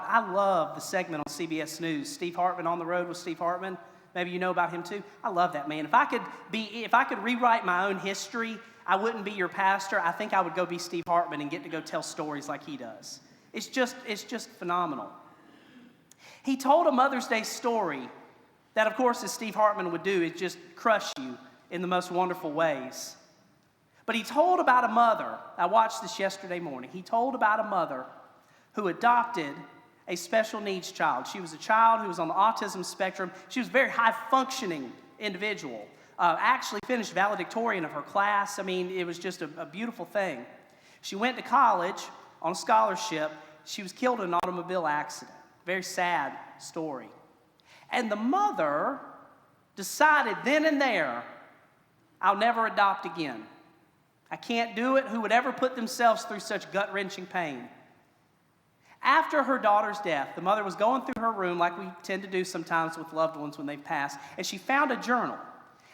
I love the segment on CBS News, Steve Hartman on the Road with Steve Hartman. Maybe you know about him too. I love that man. If I could rewrite my own history, I wouldn't be your pastor. I think I would go be Steve Hartman and get to go tell stories like he does. It's just phenomenal. He told a Mother's Day story that, of course, as Steve Hartman would do, is just crush you in the most wonderful ways. But he told about a mother. I watched this yesterday morning. He told about a mother who adopted a special needs child. She was a child who was on the autism spectrum. She was a very high-functioning individual. Actually finished valedictorian of her class. I mean, it was just a beautiful thing. She went to college on a scholarship. She was killed in an automobile accident. Very sad story. And the mother decided then and there, I'll never adopt again. I can't do it. Who would ever put themselves through such gut-wrenching pain? After her daughter's death, the mother was going through her room like we tend to do sometimes with loved ones when they've passed, and she found a journal.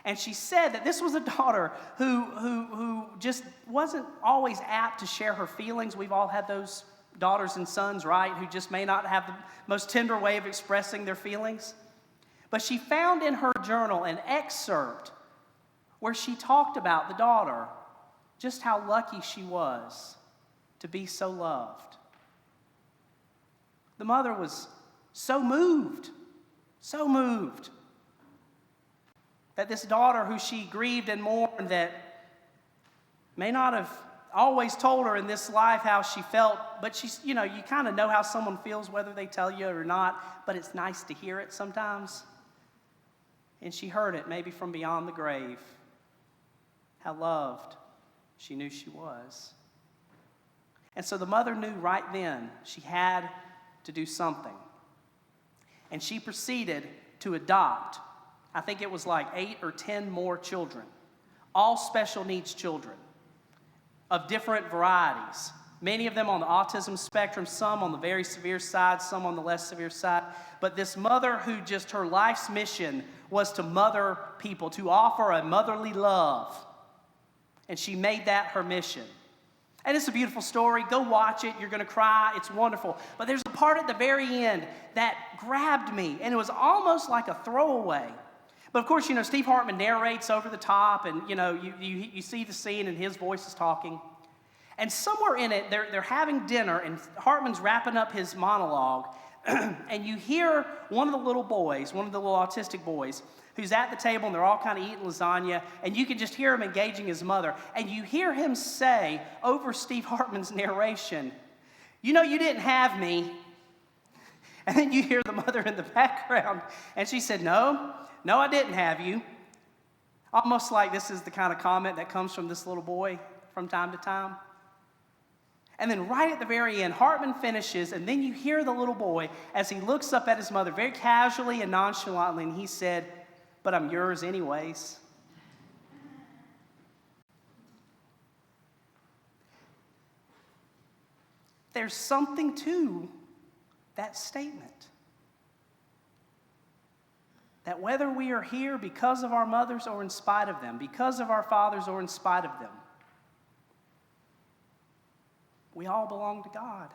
And she said that this was a daughter who just wasn't always apt to share her feelings. We've all had those daughters and sons, right, who just may not have the most tender way of expressing their feelings. But she found in her journal an excerpt where she talked about the daughter, just how lucky she was to be so loved. The mother was so moved that this daughter who she grieved and mourned, that may not have always told her in this life how she felt, but she's, you kind of know how someone feels whether they tell you or not, but it's nice to hear it sometimes. And she heard it maybe from beyond the grave, how loved she knew she was. And so the mother knew right then she had to do something. And she proceeded to adopt, I think it was like 8 or 10 more children, all special needs children of different varieties. Many of them on the autism spectrum, some on the very severe side, some on the less severe side. But this mother who just her life's mission was to mother people, to offer a motherly love. And she made that her mission. And it's a beautiful story. Go watch it. You're going to cry. It's wonderful. But there's a part at the very end that grabbed me, and it was almost like a throwaway. But of course, Steve Hartman narrates over the top, and you see the scene, and his voice is talking. And somewhere in it, they're having dinner, and Hartman's wrapping up his monologue, and you hear one of the little autistic boys, who's at the table, and they're all kind of eating lasagna, and you can just hear him engaging his mother, and you hear him say over Steve Hartman's narration, you didn't have me. And then you hear the mother in the background, and she said, no, I didn't have you. Almost like this is the kind of comment that comes from this little boy from time to time. And then right at the very end, Hartman finishes, and then you hear the little boy as he looks up at his mother very casually and nonchalantly, and he said, but I'm yours anyways. There's something to that statement. That whether we are here because of our mothers or in spite of them, because of our fathers or in spite of them, we all belong to God.